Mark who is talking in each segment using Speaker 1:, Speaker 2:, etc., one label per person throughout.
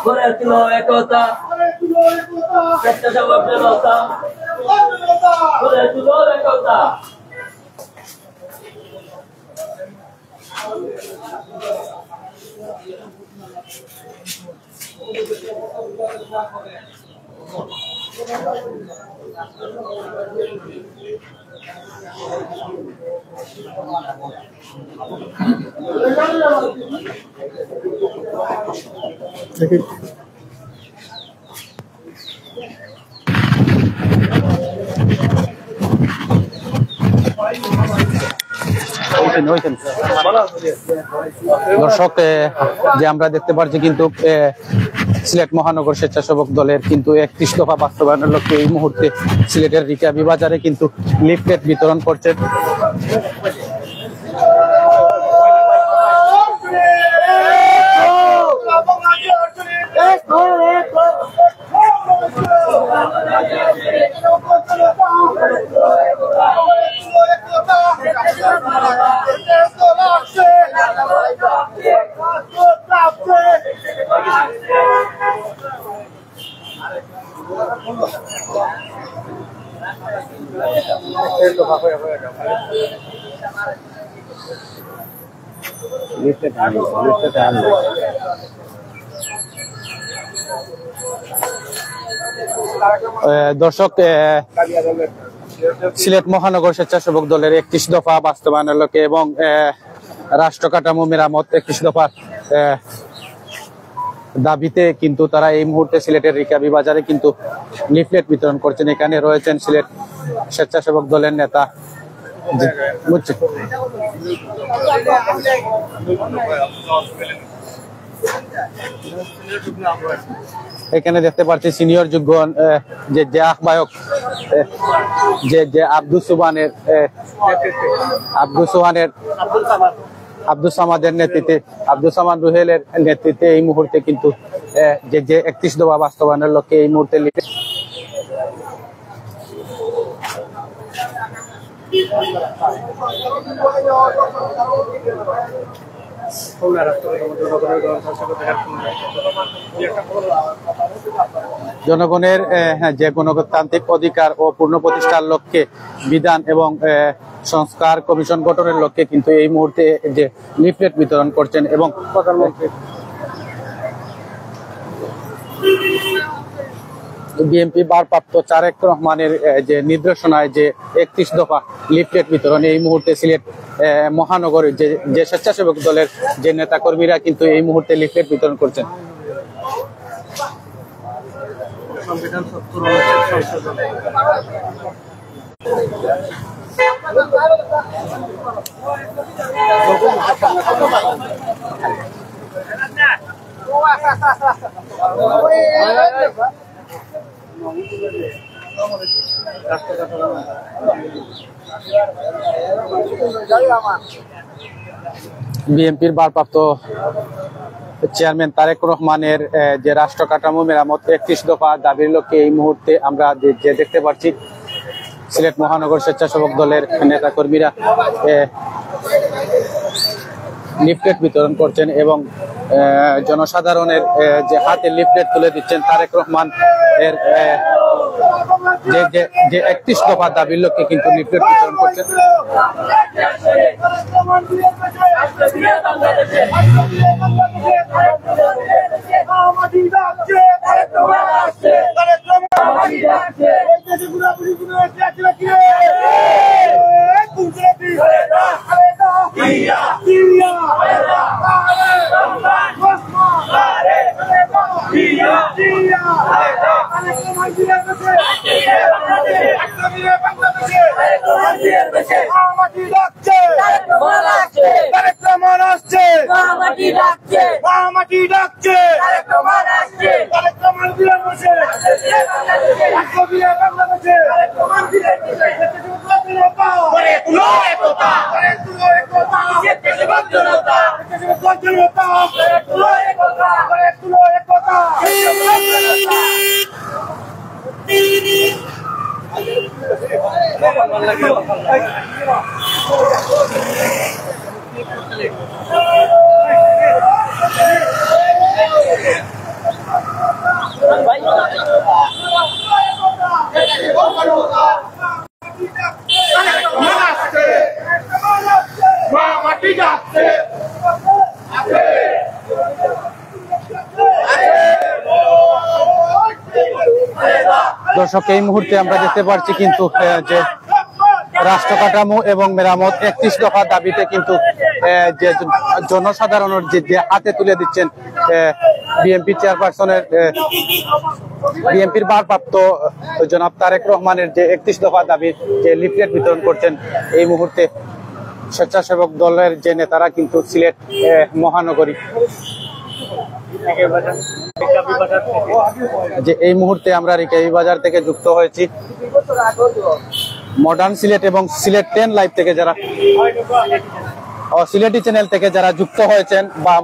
Speaker 1: গড়ে তুলো একতা, স্বেচ্ছাসেবক জনতা গড়ে তুলো একতা।
Speaker 2: দর্শক, যে আমরা দেখতে পাচ্ছি কিন্তু সিলেট মহানগর স্বেচ্ছাসেবক দলের কিন্তু 31 দফা বাস্তবায়নের লক্ষ্যে এই মুহূর্তে সিলেটের রিকাবি বাজারে কিন্তু লিফলেট বিতরণ করছে। দর্শক, সিলেট মহানগর স্বেচ্ছাসেবক দলের 31 দফা বাস্তবায়নের লক্ষ্যে এবং রাষ্ট্র কাঠামো মেরামত 31 দফার দাবিতে কিন্তু তারা এই মুহূর্তে সিলেটের রিকাবি বাজারে কিন্তু লিফলেট বিতরণ করছেন। এখানে রয়েছেন সিলেট স্বেচ্ছাসেবক দলের নেতা। এখানে দেখতে পাচ্ছি সিনিয়র যুগ্ম যে আহ্বায়ক যে আব্দুল সামাদের নেতৃত্বে, আব্দুল সামাদ রুহেলের নেতৃত্বে এই মুহূর্তে কিন্তু যে 31 দফা বাস্তবায়নের লক্ষ্যে এই মুহূর্তে জনগণের যে গণতান্ত্রিক অধিকার ও পূর্ণ প্রতিষ্ঠার লক্ষ্যে বিধান এবং সংস্কার কমিশন গঠনের লক্ষ্যে কিন্তু এই মুহূর্তে যে লিফলেট বিতরণ করছেন এবং প্রধানমন্ত্রী বিএনপি ভারপ্রাপ্ত তারেক রহমানের যে নির্দেশনায় যে 31 দফা লিফলেট বিতরণ এই মুহূর্তে সিলেট মহানগরের যে স্বেচ্ছাসেবক দলের যে নেতা কর্মীরা কিন্তু এই মুহূর্তে লিফলেট বিতরণ করছেন। বিএনপির ভারপ্রাপ্ত চেয়ারম্যান তারেক রহমানের যে রাষ্ট্র কাঠামো মেরামত 31 দফা দাবির লক্ষ্যে এই মুহূর্তে আমরা যে দেখতে পাচ্ছি সিলেট মহানগর স্বেচ্ছাসেবক দলের নেতা কর্মীরা লিফলেট বিতরণ করছেন এবং জনসাধারণের যে হাতে লিফলেট তুলে দিচ্ছেন তারেক রহমান এর যে 31 দফা দাবির লক্ষ্যে কিন্তু লিফলেট বিতরণ করছেন। দর্শক এই মুহূর্তে আমরা দেখতে পাচ্ছি কিন্তু যে রাষ্ট্র কাঠামো এবং মেরামত 31 দফা দাবিতে কিন্তু যে জনসাধারণের যে হাতে তুলে দিচ্ছেন বিএনপি চেয়ারপারসনের বিএনপির ভারপ্রাপ্ত জনাব তারেক রহমানের যে 31 দফা দাবি যে লিফলেট বিতরণ করছেন এই মুহূর্তে স্বেচ্ছাসেবক দলের যে নেতারা কিন্তু সিলেট মহানগরী যে এই মুহূর্তে আমরা রিকাবি বাজার থেকে যুক্ত হয়েছি মডার্ন সিলেট এবং সিলেট 10 লাইভ থেকে যারা সিলেটি চ্যানেল থেকে যারা যুক্ত হয়েছেন বা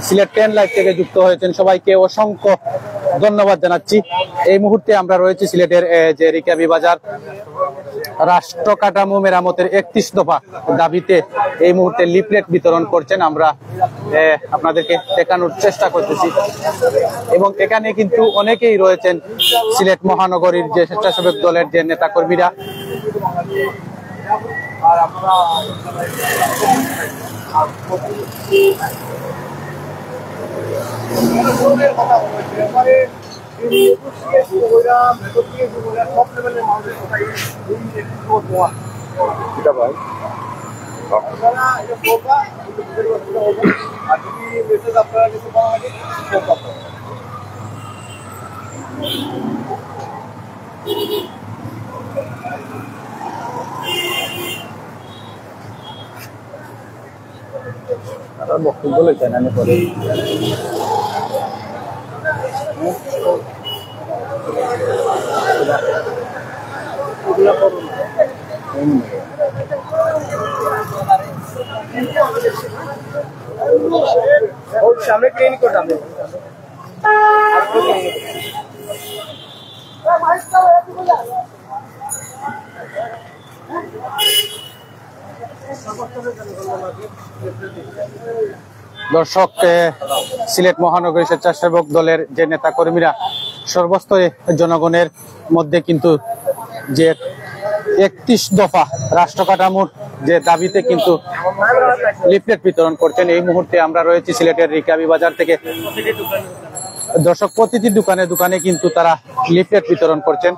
Speaker 2: সিলেট 10 লাইভ থেকে যুক্ত হয়েছেন সবাইকে অসংখ্য ধন্যবাদ জানাচ্ছি। এই মুহূর্তে আমরা রয়েছি সিলেটের যে রিকাবি বাজার রাষ্ট্র কাঠামো মেরামতের 31 দফা দাবিতে এই মুহূর্তে লিফলেট বিতরণ করছেন আমরা আপনাদেরকে দেখানোর চেষ্টা করতেছি এবং এখানে কিন্তু অনেকেই রয়েছেন সিলেট মহানগরীর যে স্বেচ্ছাসেবক দলের যে নেতা কর্মীরা। বক্তব্য লইতেন আমি পরে
Speaker 3: সামনে ট্রেন করতাম
Speaker 2: দর্শক সিলেট মহানগরী স্বেচ্ছাসেবক দলের যে নেতা কর্মীরা সর্বস্তরে জনগণের মধ্যে কিন্তু যে 31 দফা রাষ্ট্র কাঠামোর যে দাবিতে কিন্তু লিফলেট বিতরণ করছেন। এই মুহূর্তে আমরা রয়েছি সিলেটের রিকাবি বাজার থেকে। দর্শক প্রতিটি দোকানে দোকানে কিন্তু তারা লিফলেট বিতরণ করছেন।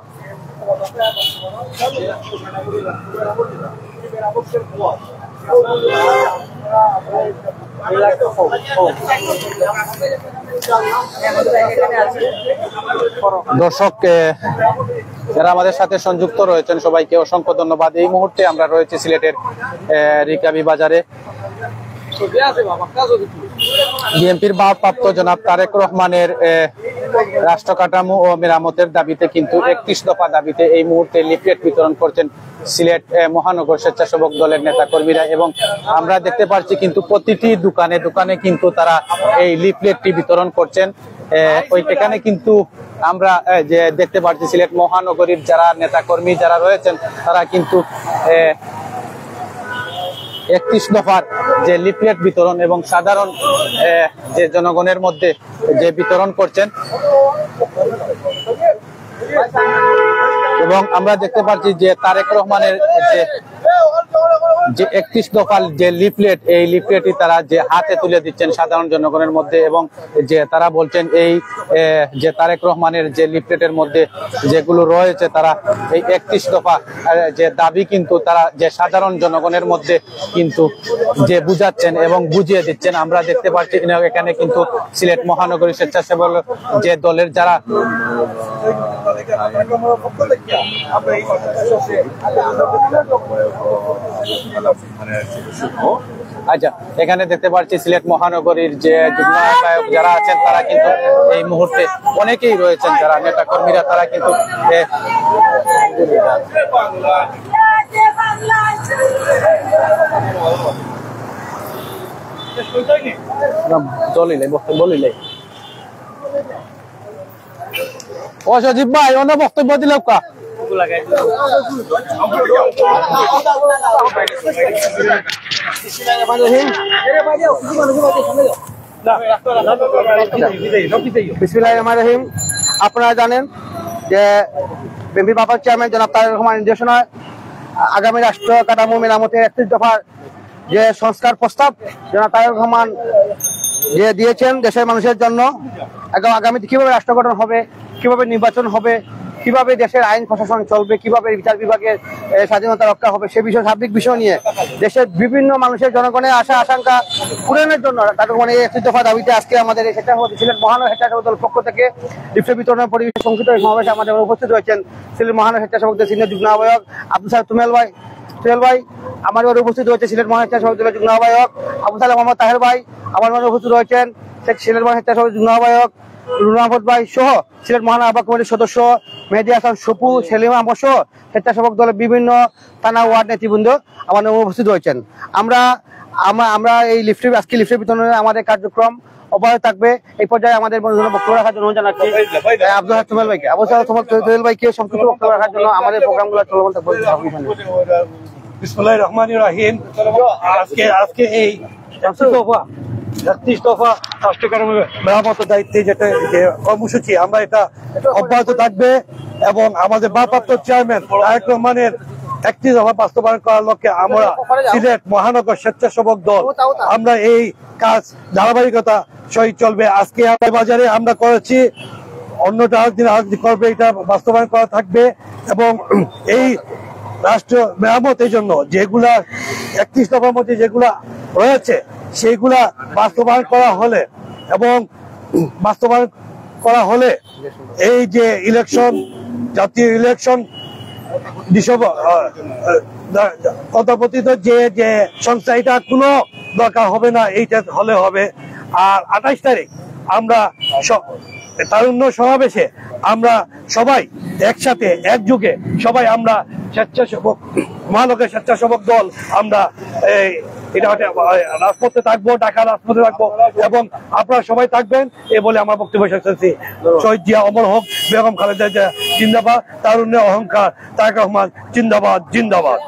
Speaker 2: দর্শক যারা আমাদের সাথে সংযুক্ত রয়েছেন সবাইকে অসংখ্য ধন্যবাদ। এই মুহূর্তে আমরা রয়েছি সিলেটের রিকাবি বাজারে। বিএনপির ভারপ্রাপ্ত জনাব তারেক রহমানের রাষ্ট্র কাঠামো ও মেরামতের দাবিতে কিন্তু 31 দফা দাবিতে এই মুহূর্তে লিফলেট বিতরণ করছেন সিলেট মহানগর স্বেচ্ছাসেবক দলের নেতা কর্মীরা এবং আমরা দেখতে পাচ্ছি কিন্তু প্রতিটি দোকানে দোকানে কিন্তু তারা এই লিফলেটটি বিতরণ করছেন। এখানে কিন্তু আমরা যে দেখতে পাচ্ছি সিলেট মহানগরীর যারা নেতা কর্মী যারা রয়েছেন তারা কিন্তু 31 দফার যে লিফলেট বিতরণ এবং সাধারণ যে জনগণের মধ্যে যে বিতরণ করছেন এবং আমরা দেখতে পাচ্ছি যে তারেক রহমানের যে 31 দফার যে লিফলেট এই লিফলেটই তারা যে হাতে তুলে দিচ্ছেন সাধারণ জনগণের মধ্যে এবং যে তারা বলছেন এই যে তারেক রহমানের যে লিফলেটের মধ্যে যেগুলো রয়েছে তারা এই 31 দফা যে দাবি কিন্তু তারা যে সাধারণ জনগণের মধ্যে কিন্তু যে বুঝাচ্ছেন এবং বুঝিয়ে দিচ্ছেন। আমরা দেখতে পাচ্ছি এখানে কিন্তু সিলেট মহানগরী স্বেচ্ছাসেবক যে দলের যারা আচ্ছা এখানে দেখতে পাচ্ছি সিলেট মহানগরীর যে যুগ্ম আহ্বায়ক যারা আছেন তারা কিন্তু এই মুহূর্তে অনেকেই রয়েছেন যারা নেতা কর্মীরা তারা কিন্তু বলিলে ও সজীব ভাই অন্য বক্তব্য দিল কা
Speaker 3: বিসমিল্লাহির আপনারা জানেন যে বিএনপি ভারপ্রাপ্ত চেয়ারম্যান জনাব তারেক রহমানের নির্দেশনায় আগামী রাষ্ট্র কাঠামো মেরামতের 31 দফার যে সংস্কার প্রস্তাব জনাব তারেক রহমান যে দিয়েছেন দেশের মানুষের জন্য আগামীতে কিভাবে রাষ্ট্র গঠন হবে, কিভাবে নির্বাচন হবে, কিভাবে দেশের আইন প্রশাসন চলবে, কিভাবে বিচার বিভাগের স্বাধীনতা রক্ষা হবে, সে বিষয়ে সার্বিক বিষয় নিয়ে দেশের বিভিন্ন মানুষের জনগণের আশা আশঙ্কা পূরণের জন্য তাদের মানে 31 দফা দাবিতে আজকে আমাদের এই স্বেচ্ছাসেবক সিলেট মহানগর স্বেচ্ছাসেবক দল পক্ষ থেকে লিফলেট বিতরণের পরিবেশ সংক্ষিপ্ত সমাবেশে আমাদের উপস্থিত রয়েছেন সিলেট মহানগর স্বেচ্ছাসেবক দলের সিনিয়র যুগ্ম আহ্বায়ক আব্দুল সাহেব তুমেল ভাই, আমার উপস্থিত রয়েছে সিলেট মহানগর স্বেচ্ছাসেবক দলের যুগ্ম আহ্বায়ক আবু সালাম মোহাম্মদ তাহের ভাই, আমার উপস্থিত রয়েছেন সিলেট মহানগর স্বেচ্ছাসেবক যুগ্ম আহ্বায়ক রুনা আহমদ ভাই সহ সিলেট মহানগর আহ্বায়ক কমিটির সদস্য মেহেদী হাসান সপু, সেলিম আহমদ সহ স্বেচ্ছাসেবক দলের বিভিন্ন থানা ওয়ার্ড নেতৃবৃন্দ আমাদের উপস্থিত রয়েছেন। আমরা এই আজকে লিফলেট বিতরণের আমাদের কার্যক্রম অব্যাহত থাকবে। এই পর্যায়ে আমাদের বক্তব্য রাখার জন্য জানাচ্ছি আব্দুল হাসান তুমেল ভাইকে, তুমেল ভাইকে সংক্ষিপ্ত বক্তব্য রাখার জন্য আমাদের প্রোগ্রামগুলো চলমান থাকবে।
Speaker 4: বিসমিল্লাহির রহমানির রহিম। আজকে এই 31 দফা রাষ্ট্রীয় মেরামতের দায়িত্বে যেটা কর্মসূচি আমরা এটা অব্যাহত থাকবে এবং আমাদের ভারপ্রাপ্ত চেয়ারম্যান তারেক রহমানের 31 দফা বাস্তবায়ন করার লক্ষ্যে আমরা সিলেট মহানগর স্বেচ্ছাসেবক দল আমরা এই কাজ ধারাবাহিকতা সহিত চলবে। আজকে বাজারে আমরা করেছি, অন্যটা আরেকদিন করবে, এটা বাস্তবায়ন করা থাকবে এবং এই রাষ্ট্র মেরামতের জন্য যেগুলা 31 দফার মধ্যে যেগুলা রয়েছে সেইগুলা বাস্তবায়ন করা হলে এবং বাস্তবায়ন করা হলে এই যে ইলেকশন, জাতীয় ইলেকশন তথাকথিত যে সংস্থা, এটা কোনো দরকার হবে না, এইটা হলে হবে। আর 28 তারিখ আমরা তারুণ্য সমাবেশে আমরা সবাই একসাথে একযোগে সবাই আমরা স্বেচ্ছাসেবক মহানগর স্বেচ্ছাসেবক দল আমরা এটা রাজপথে থাকবো, ঢাকা রাজপথে থাকবো এবং আপনারা সবাই থাকবেন এই বলে আমার বক্তব্য শেষ করছি। শহীদ জিয়া অমর হোক, বেগম খালেদা জিয়া জিন্দাবাদ, তারুণ্যের অহংকার তারেক রহমান জিন্দাবাদ জিন্দাবাদ।